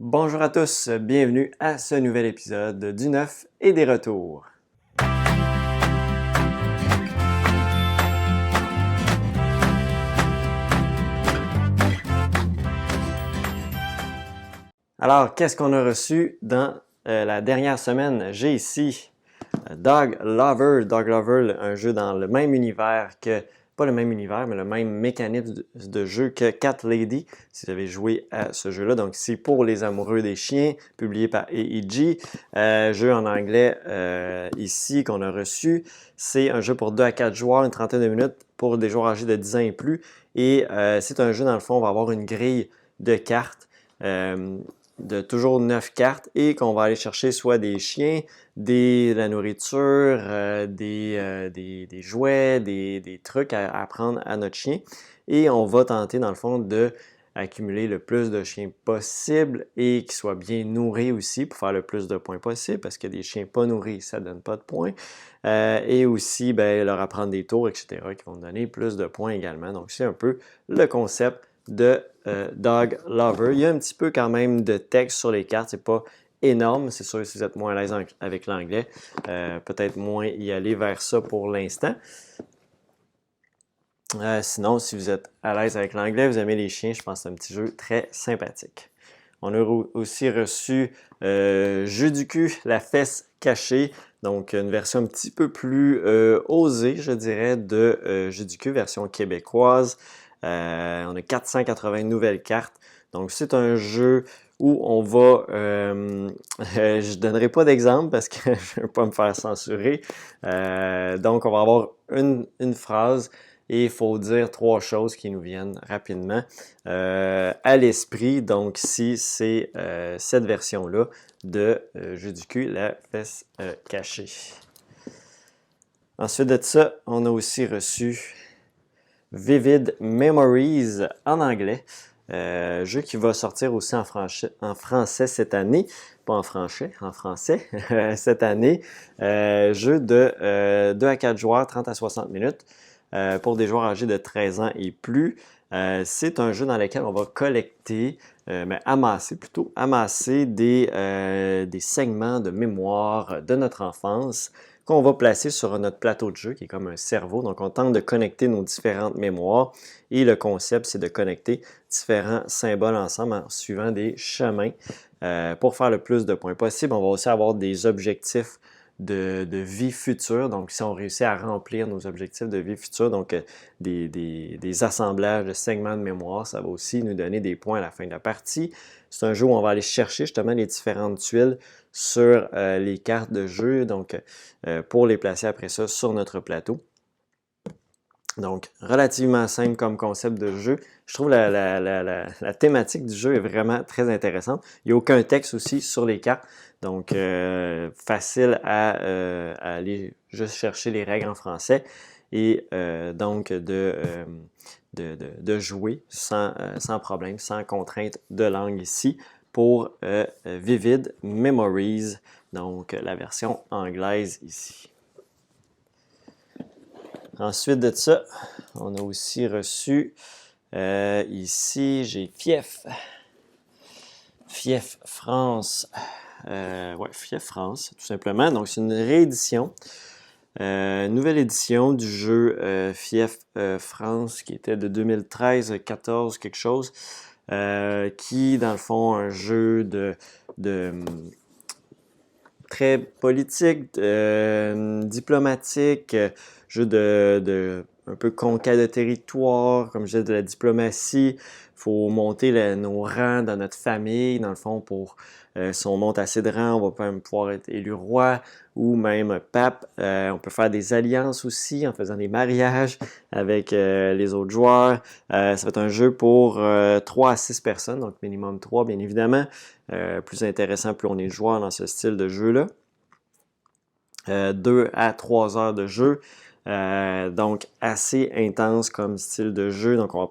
Bonjour à tous, bienvenue à ce nouvel épisode du Neuf et des Retours. Alors, qu'est-ce qu'on a reçu dans la dernière semaine? J'ai ici Dog Lover, un jeu dans le même univers que, pas le même univers, mais le même mécanisme de jeu que Cat Lady, si vous avez joué à ce jeu-là. Donc, c'est pour les amoureux des chiens, publié par AEG. Jeu en anglais ici qu'on a reçu. C'est un jeu pour 2 à 4 joueurs, une trentaine de minutes pour des joueurs âgés de 10 ans et plus. Et c'est un jeu, dans le fond, on va avoir une grille de cartes. De toujours 9 cartes et qu'on va aller chercher soit des chiens, de la nourriture, des jouets, des trucs à prendre à notre chien. Et on va tenter, dans le fond, d'accumuler le plus de chiens possible et qu'ils soient bien nourris aussi pour faire le plus de points possible parce que des chiens pas nourris, ça ne donne pas de points. Et aussi, leur apprendre des tours, etc., qui vont donner plus de points également. Donc, c'est un peu le concept de Dog Lover. Il y a un petit peu quand même de texte sur les cartes, c'est pas énorme, c'est sûr que si vous êtes moins à l'aise avec l'anglais, peut-être moins y aller vers ça pour l'instant. Sinon, si vous êtes à l'aise avec l'anglais, vous aimez les chiens, je pense que c'est un petit jeu très sympathique. On a aussi reçu Jeu du cul, la fesse cachée, donc une version un petit peu plus osée, je dirais, de Jeu du cul, version québécoise. On a 480 nouvelles cartes. Donc, c'est un jeu où on va... je ne donnerai pas d'exemple parce que je ne veux pas me faire censurer. Donc, on va avoir une phrase et il faut dire 3 choses qui nous viennent rapidement à l'esprit. Donc, si c'est cette version-là de Jeu du cul, la fesse cachée. Ensuite de ça, on a aussi reçu Vivid Memories en anglais. Jeu qui va sortir aussi en français cette année. Pas en français, en français cette année. Jeu de 2 à 4 joueurs, 30 à 60 minutes pour des joueurs âgés de 13 ans et plus. C'est un jeu dans lequel on va collecter, amasser des segments de mémoire de notre enfance qu'on va placer sur notre plateau de jeu, qui est comme un cerveau. Donc, on tente de connecter nos différentes mémoires. Et le concept, c'est de connecter différents symboles ensemble en suivant des chemins pour faire le plus de points possible. On va aussi avoir des objectifs de vie future. Donc, si on réussit à remplir nos objectifs de vie future, donc des assemblages de segments de mémoire, ça va aussi nous donner des points à la fin de la partie. C'est un jeu où on va aller chercher justement les différentes tuiles sur les cartes de jeu, donc pour les placer après ça sur notre plateau. Donc, relativement simple comme concept de jeu. Je trouve la thématique du jeu est vraiment très intéressante. Il n'y a aucun texte aussi sur les cartes, donc facile à aller juste chercher les règles en français et donc de jouer sans problème, sans contrainte de langue ici pour Vivid Memories, donc la version anglaise ici. Ensuite de ça, on a aussi reçu, ici, j'ai Fief France. Fief France, tout simplement. Donc, c'est une réédition. Nouvelle édition du jeu Fief France, qui était de 2013-14, quelque chose, qui, dans le fond, un jeu de très politique, diplomatique, jeu de un peu conquête de territoire, comme je disais, de la diplomatie. Il faut monter nos rangs dans notre famille, dans le fond, pour si on monte assez de rangs, on va pouvoir être élu roi ou même pape. On peut faire des alliances aussi en faisant des mariages avec les autres joueurs. Ça va être un jeu pour 3 à 6 personnes, donc minimum 3 bien évidemment. Plus intéressant, plus on est joueur dans ce style de jeu-là. 2 à 3 heures de jeu. Donc, assez intense comme style de jeu. Donc, on va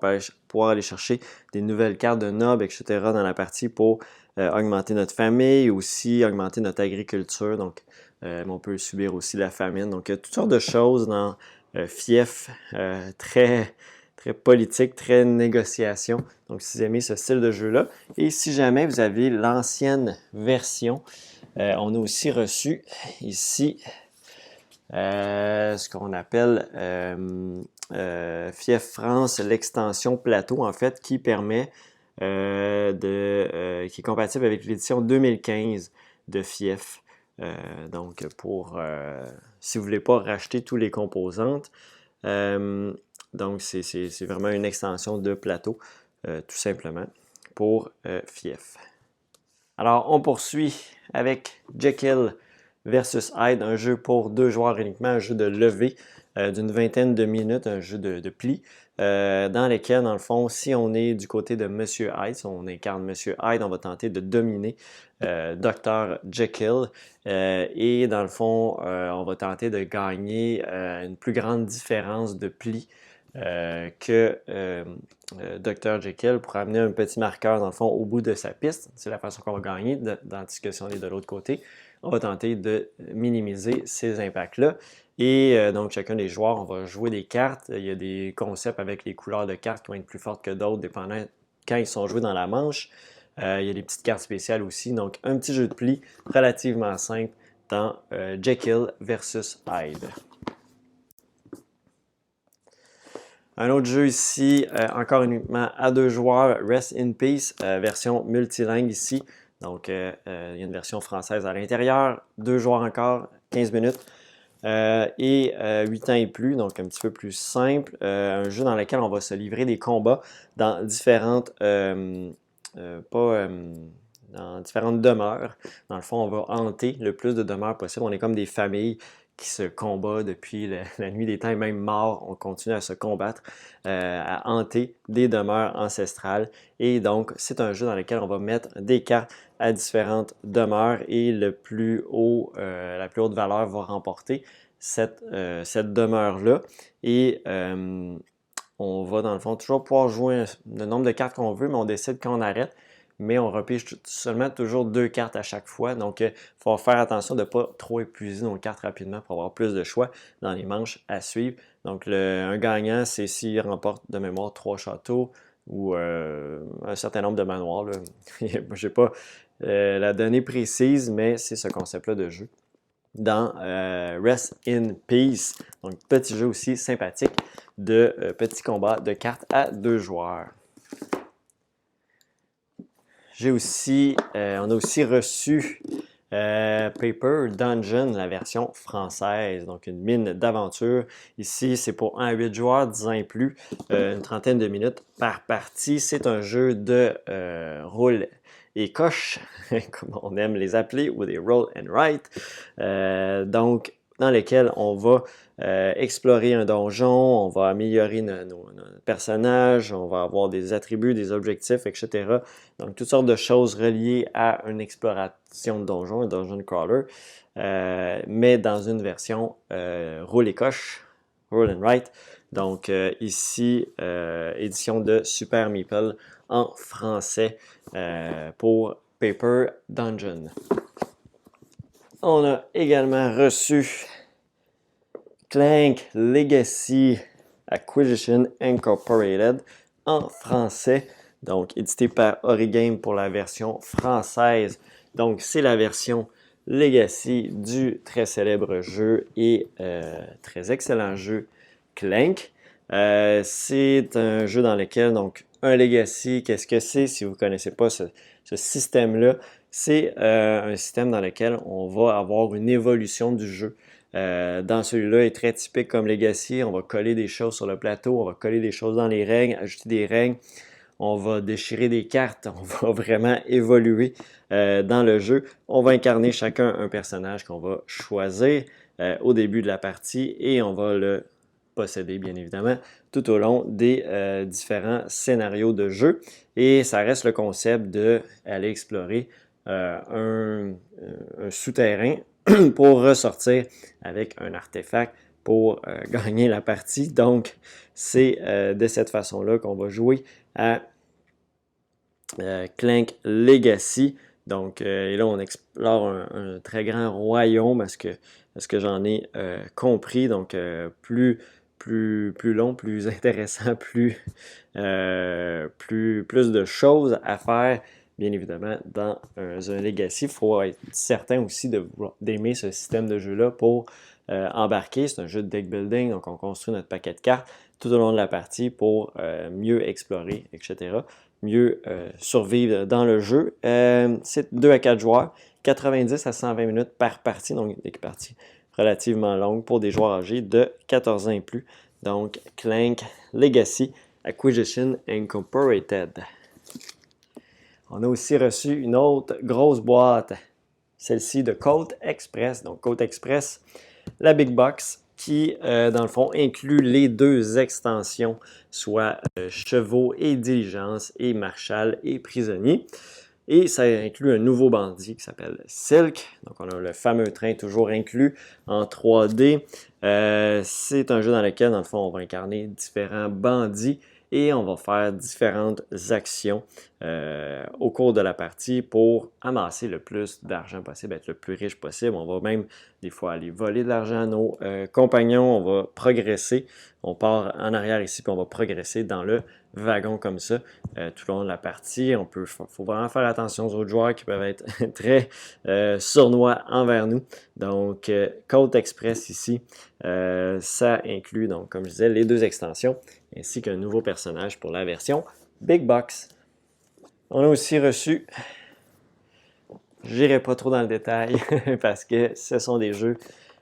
pouvoir aller chercher des nouvelles cartes de nobles, etc. dans la partie pour augmenter notre famille, aussi augmenter notre agriculture. Donc, on peut subir aussi la famine. Donc, il y a toutes sortes de choses dans Fief, très très politique, très négociation. Donc, si vous aimez ce style de jeu-là. Et si jamais vous avez l'ancienne version, on a aussi reçu ici ce qu'on appelle Fief France, l'extension plateau, en fait, qui permet qui est compatible avec l'édition 2015 de Fief. Donc, si vous ne voulez pas racheter tous les composantes, donc c'est vraiment une extension de plateau, tout simplement, pour Fief. Alors, on poursuit avec Jekyll versus Hyde, un jeu pour 2 joueurs uniquement, un jeu de levée d'une vingtaine de minutes, un jeu de pli, dans lequel, dans le fond, si on est du côté de Monsieur Hyde, si on incarne Monsieur Hyde, on va tenter de dominer Dr. Jekyll et, dans le fond, on va tenter de gagner une plus grande différence de pli que Dr. Jekyll pour amener un petit marqueur, dans le fond, au bout de sa piste. C'est la façon qu'on va gagner, tandis que si on est de l'autre côté, on va tenter de minimiser ces impacts-là. Et donc, chacun des joueurs, on va jouer des cartes. Il y a des concepts avec les couleurs de cartes qui vont être plus fortes que d'autres, dépendant quand ils sont joués dans la manche. Il y a des petites cartes spéciales aussi. Donc, un petit jeu de pli relativement simple dans Jekyll versus Hyde. Un autre jeu ici, encore uniquement à 2 joueurs, Rest in Peace, version multilingue ici. Donc, il y a une version française à l'intérieur, 2 joueurs encore, 15 minutes. Et 8 ans et plus, donc un petit peu plus simple. Un jeu dans lequel on va se livrer des combats dans différentes, dans différentes demeures. Dans le fond, on va hanter le plus de demeures possible. On est comme des familles qui se combattent depuis la nuit des temps et même mort, on continue à se combattre, à hanter des demeures ancestrales. Et donc, c'est un jeu dans lequel on va mettre des cartes à différentes demeures et la plus haute valeur va remporter cette demeure-là. Et on va, dans le fond, toujours pouvoir jouer le nombre de cartes qu'on veut, mais on décide quand on arrête. Mais on repige seulement toujours 2 cartes à chaque fois. Donc, il faut faire attention de ne pas trop épuiser nos cartes rapidement pour avoir plus de choix dans les manches à suivre. Donc, un gagnant, c'est s'il remporte de mémoire 3 châteaux ou un certain nombre de manoirs. Je n'ai pas la donnée précise, mais c'est ce concept-là de jeu dans Rest in Peace. Donc, petit jeu aussi sympathique de petits combats de cartes à 2 joueurs. On a aussi reçu Paper Dungeon, la version française, donc une mine d'aventure. Ici, c'est pour 1 à 8 joueurs, 10 ans et plus, une trentaine de minutes par partie. C'est un jeu de roule et coche, comme on aime les appeler, ou des roll and write. Donc, dans lesquels on va explorer un donjon, on va améliorer nos personnages, on va avoir des attributs, des objectifs, etc. Donc, toutes sortes de choses reliées à une exploration de donjon, un dungeon crawler, mais dans une version roule et coche, roll and write. Donc, ici, édition de Super Meeple en français pour Paper Dungeon. On a également reçu Clank Legacy Acquisition Incorporated en français, donc édité par Origame pour la version française. Donc, c'est la version Legacy du très célèbre jeu et très excellent jeu Clank. C'est un jeu dans lequel, donc, un Legacy, qu'est-ce que c'est? Si vous ne connaissez pas ce système-là, c'est un système dans lequel on va avoir une évolution du jeu. Dans celui-là, il est très typique comme Legacy. On va coller des choses sur le plateau, on va coller des choses dans les règles, ajouter des règles, on va déchirer des cartes, on va vraiment évoluer dans le jeu. On va incarner chacun un personnage qu'on va choisir au début de la partie et on va le posséder, bien évidemment, tout au long des différents scénarios de jeu. Et ça reste le concept d'aller explorer un souterrain pour ressortir avec un artefact pour gagner la partie. Donc, c'est de cette façon-là qu'on va jouer à Clank Legacy. Donc, et là, on explore un très grand royaume, parce que j'en ai compris. Donc, plus plus long, plus intéressant, plus de choses à faire. Bien évidemment, dans un Legacy, il faut être certain aussi d'aimer ce système de jeu-là pour embarquer. C'est un jeu de deck building, donc on construit notre paquet de cartes tout au long de la partie pour mieux explorer, etc. Mieux survivre dans le jeu. C'est 2 à 4 joueurs, 90 à 120 minutes par partie, donc des parties relativement longues pour des joueurs âgés de 14 ans et plus. Donc, Clank Legacy Acquisition Incorporated. On a aussi reçu une autre grosse boîte, celle-ci de Colt Express. Donc, Colt Express, la Big Box, qui, dans le fond, inclut les 2 extensions, soit Chevaux et Diligence, et Marshal et Prisonnier. Et ça inclut un nouveau bandit qui s'appelle Silk. Donc, on a le fameux train toujours inclus en 3D. C'est un jeu dans lequel, dans le fond, on va incarner différents bandits et on va faire différentes actions au cours de la partie pour amasser le plus d'argent possible, être le plus riche possible. On va même des fois aller voler de l'argent à nos compagnons, on va progresser. On part en arrière ici, puis on va progresser dans le wagon comme ça tout le long de la partie. Faut vraiment faire attention aux autres joueurs qui peuvent être très sournois envers nous. Donc, Colt Express ici, ça inclut, donc, comme je disais, les 2 extensions ainsi qu'un nouveau personnage pour la version Big Box. On a aussi reçu, j'irai pas trop dans le détail parce que ce sont des jeux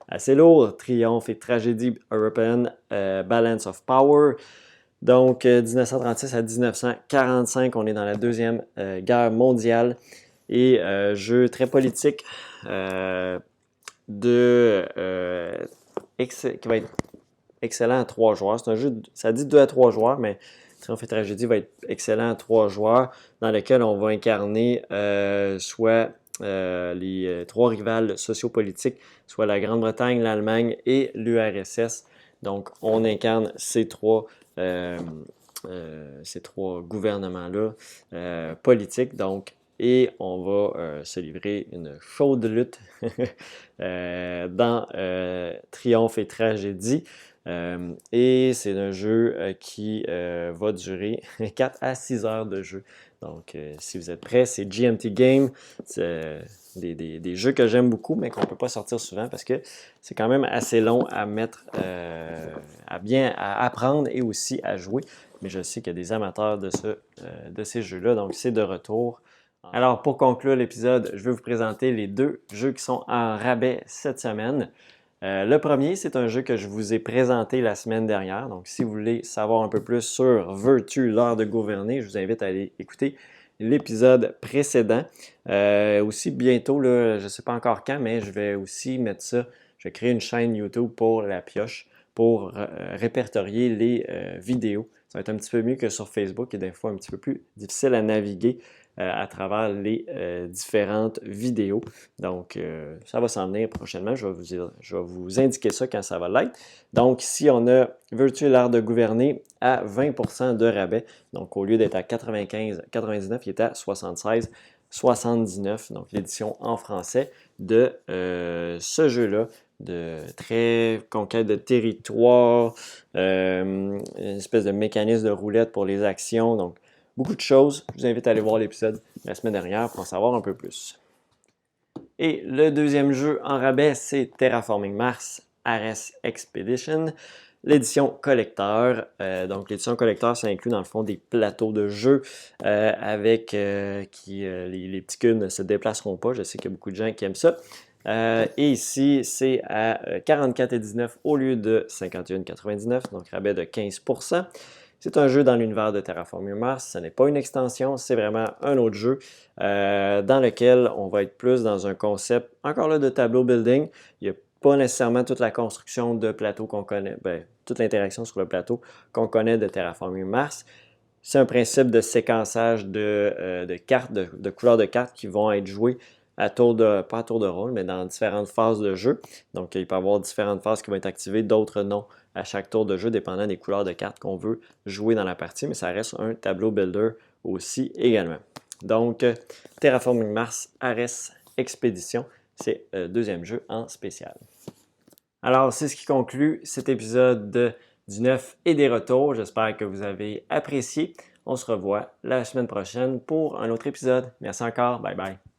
assez lourds, Triomphe et Tragédie European Balance of Power. Donc, 1936 à 1945, on est dans la Deuxième Guerre mondiale et jeu très politique qui va être excellent à 3 joueurs. C'est un jeu, ça dit 2 à 3 joueurs, mais Triomphe et Tragédie va être excellent à 3 joueurs, dans lequel on va incarner soit les 3 rivales sociopolitiques, soit la Grande-Bretagne, l'Allemagne et l'URSS. Donc, on incarne ces 3 gouvernements-là politiques. Donc, et on va se livrer une chaude lutte dans Triomphe et Tragédie. Et c'est un jeu qui va durer 4 à 6 heures de jeu. Donc, si vous êtes prêts, c'est GMT Game. C'est des jeux que j'aime beaucoup, mais qu'on ne peut pas sortir souvent parce que c'est quand même assez long à mettre, à apprendre et aussi à jouer. Mais je sais qu'il y a des amateurs de ces jeux-là, donc c'est de retour. Alors, pour conclure l'épisode, je vais vous présenter les 2 jeux qui sont en rabais cette semaine. Le premier, c'est un jeu que je vous ai présenté la semaine dernière. Donc, si vous voulez savoir un peu plus sur Virtue, l'art de gouverner, je vous invite à aller écouter l'épisode précédent. Aussi, bientôt, là, je ne sais pas encore quand, mais je vais aussi mettre ça. Je vais créer une chaîne YouTube pour la pioche pour répertorier les vidéos. Ça va être un petit peu mieux que sur Facebook et des fois un petit peu plus difficile à naviguer à travers les différentes vidéos. Donc, ça va s'en venir prochainement. Je vais vous indiquer ça quand ça va l'être. Donc, ici, on a Virtue l'art de gouverner à 20% de rabais. Donc, au lieu d'être à 95,99, il est à 76,79. Donc, l'édition en français de ce jeu-là, de très conquête de territoire, une espèce de mécanisme de roulette pour les actions. Donc, beaucoup de choses. Je vous invite à aller voir l'épisode de la semaine dernière pour en savoir un peu plus. Et le deuxième jeu en rabais, c'est Terraforming Mars Ares Expedition, l'édition collector. Donc, l'édition collector, ça inclut dans le fond des plateaux de jeu avec les petits cubes ne se déplaceront pas. Je sais qu'il y a beaucoup de gens qui aiment ça. Et ici, c'est à 44,19 au lieu de 51,99, donc rabais de 15%. C'est un jeu dans l'univers de Terraforming Mars. Ce n'est pas une extension, c'est vraiment un autre jeu dans lequel on va être plus dans un concept, encore là, de tableau building. Il n'y a pas nécessairement toute la construction de plateau qu'on connaît, toute l'interaction sur le plateau qu'on connaît de Terraforming Mars. C'est un principe de séquençage de cartes, de couleurs de cartes qui vont être jouées pas à tour de rôle, mais dans différentes phases de jeu. Donc, il peut y avoir différentes phases qui vont être activées, d'autres non à chaque tour de jeu, dépendant des couleurs de cartes qu'on veut jouer dans la partie, mais ça reste un tableau builder aussi également. Donc, Terraforming Mars Ares Expedition, c'est le deuxième jeu en spécial. Alors, c'est ce qui conclut cet épisode de du neuf et des retours. J'espère que vous avez apprécié. On se revoit la semaine prochaine pour un autre épisode. Merci encore. Bye bye.